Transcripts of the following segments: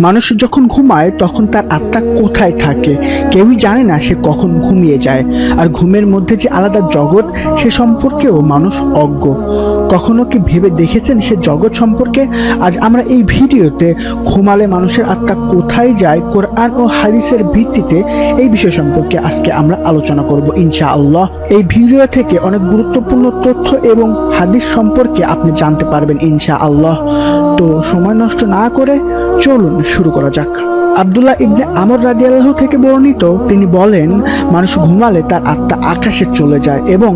মানুষ যখন ঘুমায় তখন তার আত্মা কোথায় থাকে কেউই জানে না, সে কখন ঘুমিয়ে যায়। আর ঘুমের মধ্যে যে আলাদা জগৎ, সে সম্পর্কেও মানুষ অজ্ঞ। কখনো কি ভেবে দেখেছেন সে জগৎ সম্পর্কে? আজ আমরা এই ভিডিওতে ঘুমালে মানুষের আত্মা কোথায় যায়, কোরআন ও হাদিসের ভিত্তিতে এই বিষয় সম্পর্কে আজকে আমরা আলোচনা করব ইনশাআল্লাহ। এই ভিডিও থেকে অনেক গুরুত্বপূর্ণ তথ্য এবং হাদিস সম্পর্কে আপনি জানতে পারবেন ইনশাআল্লাহ। তো সময় নষ্ট না করে চলুন শুরু করা যাক। আব্দুল্লাহ ইবনে আমর রাদিয়াল্লাহু থেকে বর্ণিত, তিনি বলেন, মানুষ ঘুমালে তার আত্মা আকাশে চলে যায় এবং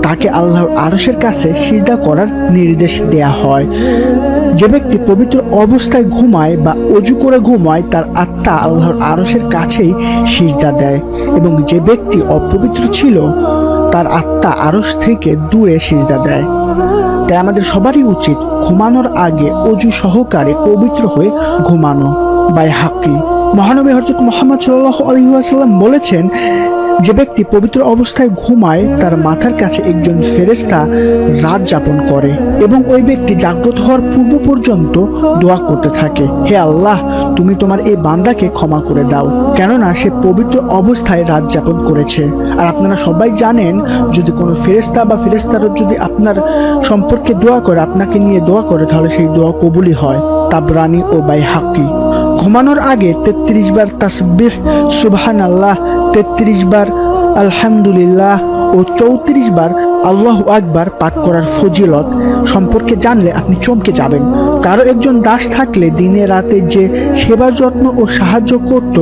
তাকে আল্লাহর আরশের কাছে সিজদা করার নির্দেশ দেয়া হয়। যে ব্যক্তি পবিত্র অবস্থায় ঘুমায় বা অজু করে ঘুমায়, তার আত্মা আল্লাহর আরশের কাছেই সিজদা দেয়, এবং যে ব্যক্তি অপবিত্র ছিল তার আত্মা আরশ থেকে দূরে সিজদা দেয়। তাই আমাদের সবারই উচিত ঘুমানোর আগে অজু সহকারে পবিত্র হয়ে ঘুমানো। বাইহাকি। মহানবী হযরত মুহাম্মদ সাল্লাল্লাহু আলাইহি ওয়াসাল্লাম বলেছেন, যে ব্যক্তি পবিত্র অবস্থায় ঘুমায় তার মাথার কাছে একজন ফেরেশতা রাত যাপন করে এবং ওই ব্যক্তি জাগ্রত হওয়ার পূর্ব পর্যন্ত দোয়া করতে থাকে, হে আল্লাহ, তুমি তোমার এই বান্দাকে ক্ষমা করে দাও, কেননা সে পবিত্র অবস্থায় রাত যাপন করেছে। আর আপনারা সবাই জানেন, যদি কোনো ফেরেশতা বা ফেরেশতারা যদি আপনার সম্পর্কে দোয়া করে, আপনাকে নিয়ে দোয়া করে, তাহলে সেই দোয়া কবুলই হয়। তাবরানি ও বাইহাকি। ঘুমানোর আগে 33 বার তাসবিহ সুবহানাল্লাহ, 33 বার আলহামদুলিল্লাহ ও 34 বার আল্লাহু আকবার পাঠ করার ফজিলত সম্পর্কে জানলে আপনি চমকে যাবেন। কারো একজন দাস থাকলে দিনে রাতে যে সেবা যত্ন ও সাহায্য করত,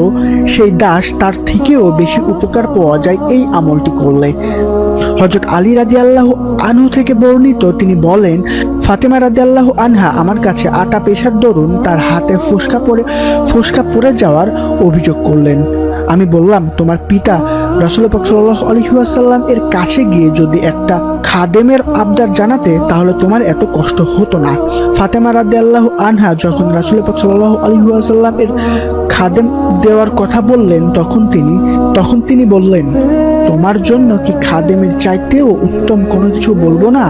সেই দাস তার থেকেও বেশি উপকার পাওয়া যায় এই আমলটি করলে। হযরত আলী রাদিয়াল্লাহু আনহু থেকে বর্ণিত, তিনি বলেন, ফাতেমা রাদিয়াল্লাহু আনহা আমার কাছে আটা পেশার দরুন তার হাতে ফোসকা পড়ে যাওয়ার অভিযোগ করলেন। আমি বললাম, তোমার পিতা রাসূল পাক সাল্লাল্লাহু আলাইহি ওয়াসাল্লাম এর কাছে গিয়ে যদি একটা খাদেমের আবদার জানাতে, তাহলে তোমার এত কষ্ট হতো না। ফাতেমা রাদিয়াল্লাহু আনহা যখন রাসূল পাক সাল্লাল্লাহু আলাইহি ওয়াসাল্লাম এর খাদেম দেওয়ার কথা বললেন, তখন তিনি বললেন, তোমার জন্য কি খাদেমের চাইতেও উত্তম কোনো কিছু বলবো না?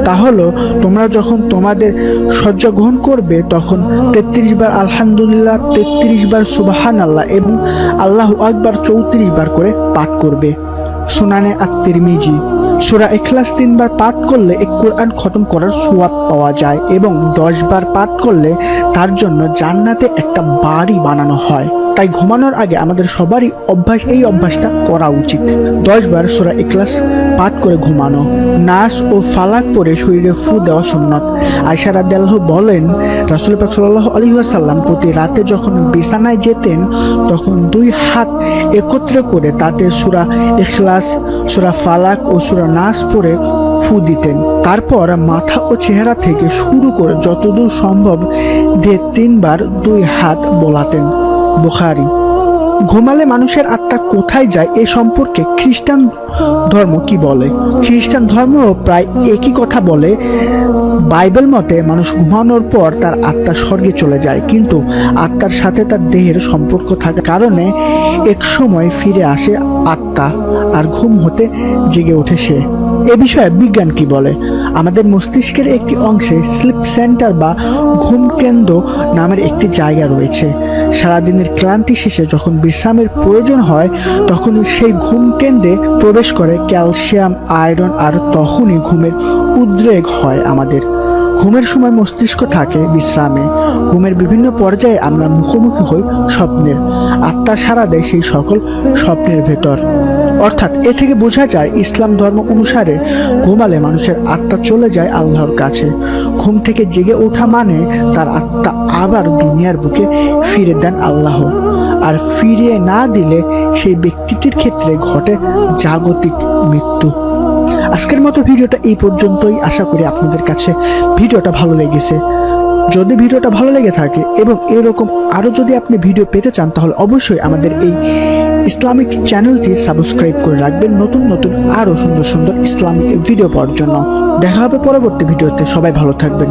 তাহলে তোমরা যখন তোমাদের শয্যা গ্রহণ করবে, তখন 33 বার আলহামদুলিল্লাহ, 33 বার সুবহানাল্লাহ এবং আল্লাহু আকবার 34 বার করে পাঠ করবে। সুনানে আত-তিরমিজি। সূরা ইখলাস 3 বার পাঠ করলে এক কোরআন খতম করার সওয়াব পাওয়া যায় এবং 10 বার পাঠ করলে তার জন্য জান্নাতে একটা বাড়ি বানানো হয়। তাই ঘুমানোর আগে আমাদের সবারই এই অভ্যাসটা করা উচিত। 10 বার সূরা ইখলাস পাঠ করে ঘুমানো। নাস ও ফালাক পরে শরীরে ফু দেওয়া সুন্নাত। আয়েশা রাদিয়াল্লাহু বলেন, রাসূল পাক সাল্লাল্লাহু আলাইহি ওয়াসাল্লাম প্রতি রাতে যখন বিছানায় যেতেন, তখন 2 হাত একত্রে করে তাতে সূরা ইখলাস, সূরা ফালাক ও সূরা নাস পরে ফু দিতেন। তারপর মাথা ও চেহারা থেকে শুরু করে যতদূর সম্ভব 3 বার 2 হাত বোলাতেন। বুখারী। ঘুমালে মানুষের আত্মা কোথায় যায় এ সম্পর্কে খ্রিস্টান ধর্ম কি বলে? খ্রিস্টান ধর্ম প্রায় একই কথা বলে। বাইবেল মতে মানুষ ঘুমানোর পর তার আত্মা স্বর্গে চলে যায়, কিন্তু আত্মার সাথে তার দেহের সম্পর্ক থাকার কারণে এক সময় ফিরে আসে আত্মা, আর ঘুম হতে জেগে ওঠে সে। এ বিষয়ে বিজ্ঞান কি বলে? আমাদের মস্তিষ্কের একটি অংশে স্লিপ সেন্টার বা ঘুম কেন্দ্র নামের একটি জায়গা রয়েছে। সারাদিনের ক্লান্তি শেষে যখন বিশ্রামের প্রয়োজন হয়, তখনই সেই ঘুম কেন্দ্রে প্রবেশ করে ক্যালসিয়াম, আয়রন, আর তখনই ঘুমের উদ্রেক হয় আমাদের। ঘুমের সময় মস্তিষ্ক থাকে বিশ্রামে। ঘুমের বিভিন্ন পর্যায়ে আমরা মুখোমুখি হই স্বপ্নের। আত্মা সাড়া দেয় সেই সকল স্বপ্নের ভেতর। অর্থাৎ এ থেকে বোঝা যায়, ইসলাম ধর্ম অনুসারে ঘুমালে মানুষের আত্মা চলে যায় আল্লাহর কাছে। ঘুম থেকে জেগে ওঠা মানে তার আত্মা আবার দুনিয়ার বুকে ফিরে দেন আল্লাহ, আর ফিরিয়ে না দিলে সেই ব্যক্তিটির ক্ষেত্রে ঘটে জাগতিক মৃত্যু। আজকের মতো ভিডিওটা এই পর্যন্তই। আশা করি আপনাদের কাছে ভিডিওটা ভালো লেগেছে। যদি ভিডিওটা ভালো লেগে থাকে এবং এরকম আরো যদি আপনি ভিডিও পেতে চান, তাহলে অবশ্যই আমাদের এই ইসলামিক চ্যানেলটি সাবস্ক্রাইব করে রাখবেন নতুন নতুন আরো সুন্দর সুন্দর ইসলামিক ভিডিও পাওয়ার জন্য। দেখা হবে পরবর্তী ভিডিওতে। সবাই ভালো থাকবেন।